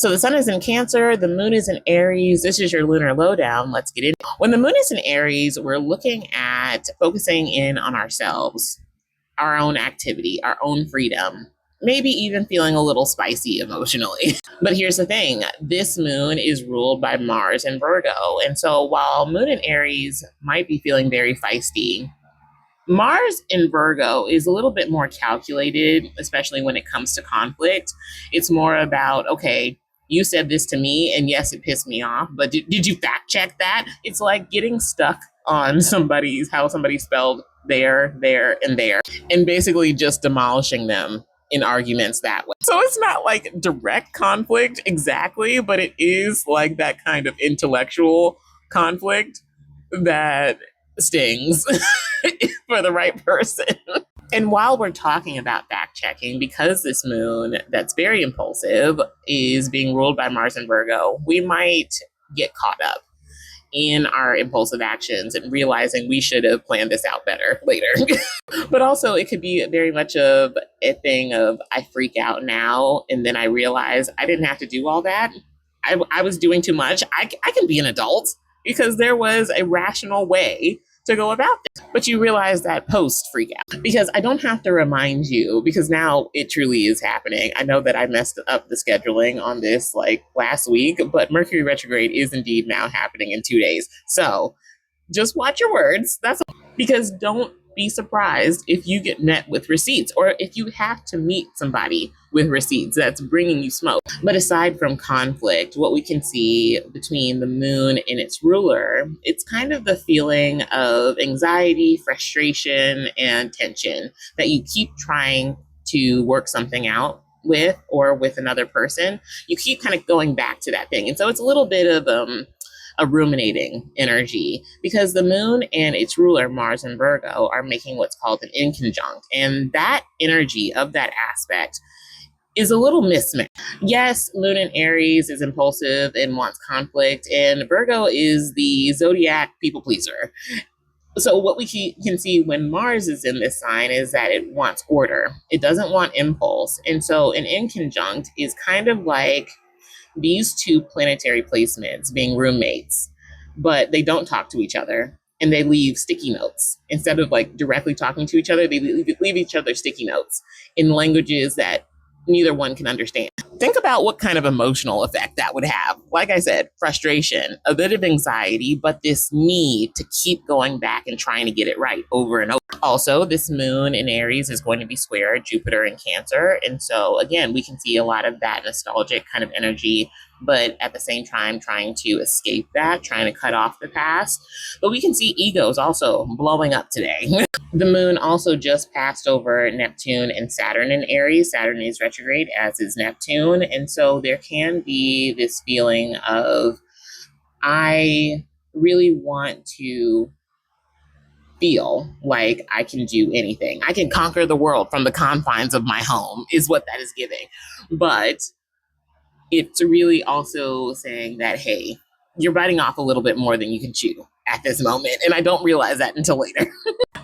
So the sun is in Cancer, the moon is in Aries. This is your lunar lowdown. Let's get in. When the moon is in Aries, we're looking at focusing in on ourselves, our own activity, our own freedom, maybe even feeling a little spicy emotionally. But here's the thing, this moon is ruled by Mars in Virgo. And so while moon in Aries might be feeling very feisty, Mars in Virgo is a little bit more calculated, especially when it comes to conflict. It's more about, okay, you said this to me, and yes, it pissed me off, but did you fact check that? It's like getting stuck on how somebody spelled there, and there, and basically just demolishing them in arguments that way. So it's not like direct conflict exactly, but it is like that kind of intellectual conflict that stings for the right person. And while we're talking about fact checking, because this moon that's very impulsive is being ruled by Mars and Virgo, we might get caught up in our impulsive actions and realizing we should have planned this out better later. But also, it could be very much of a thing of I freak out now and then I realize I didn't have to do all that. I was doing too much. I can be an adult because there was a rational way to go about this. But you realize that post freak out because I don't have to remind you because now it truly is happening. I know that I messed up the scheduling on this like last week, but Mercury retrograde is indeed now happening in 2 days. So just watch your words. Because don't be surprised if you get met with receipts or if you have to meet somebody with receipts that's bringing you smoke. But aside from conflict, what we can see between the moon and its ruler, it's kind of the feeling of anxiety, frustration, and tension that you keep trying to work something out with or with another person. You keep kind of going back to that thing. And so it's a little bit of a ruminating energy because the moon and its ruler, Mars and Virgo, are making what's called an inconjunct. And that energy of that aspect is a little mismatched. Yes, moon in Aries is impulsive and wants conflict, and Virgo is the zodiac people pleaser. So what we can see when Mars is in this sign is that it wants order. It doesn't want impulse. And so an inconjunct is kind of like these two planetary placements being roommates, but they don't talk to each other and they leave sticky notes. Instead of like directly talking to each other, they leave each other sticky notes in languages that neither one can understand. Think about what kind of emotional effect that would have. Like I said, frustration, a bit of anxiety, but this need to keep going back and trying to get it right over and over. Also, this moon in Aries is going to be square Jupiter in Cancer. And so, again, we can see a lot of that nostalgic kind of energy, but at the same time, trying to escape that, trying to cut off the past. But we can see egos also blowing up today. The moon also just passed over Neptune and Saturn in Aries. Saturn is retrograde, as is Neptune. And so there can be this feeling of, I really want to feel like I can do anything. I can conquer the world from the confines of my home, is what that is giving. But it's really also saying that, hey, you're biting off a little bit more than you can chew at this moment. And I don't realize that until later.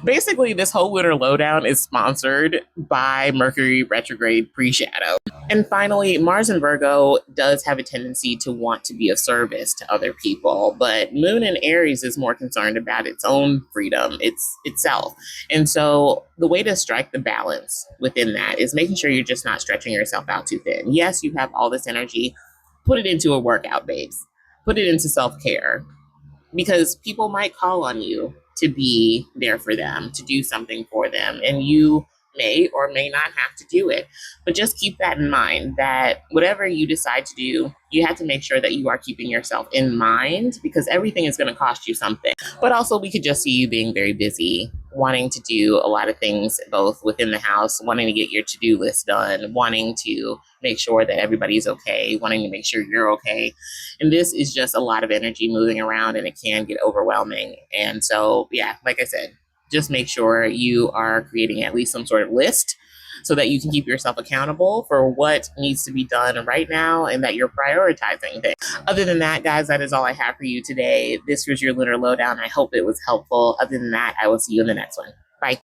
Basically, this whole lunar lowdown is sponsored by Mercury retrograde pre-shadow. And finally, Mars in Virgo does have a tendency to want to be of service to other people, but Moon in Aries is more concerned about its own freedom, itself. And so the way to strike the balance within that is making sure you're just not stretching yourself out too thin. Yes, you have all this energy. Put it into a workout, babes. Put it into self-care. Because people might call on you to be there for them, to do something for them, and you may or may not have to do it. But just keep that in mind that whatever you decide to do, you have to make sure that you are keeping yourself in mind because everything is going to cost you something. But also we could just see you being very busy, wanting to do a lot of things both within the house, wanting to get your to-do list done, wanting to make sure that everybody's okay, wanting to make sure you're okay. And this is just a lot of energy moving around and it can get overwhelming. And so, yeah, like I said, just make sure you are creating at least some sort of list so that you can keep yourself accountable for what needs to be done right now and that you're prioritizing things. Other than that, guys, that is all I have for you today. This was your Lunar Lowdown. I hope it was helpful. Other than that, I will see you in the next one. Bye.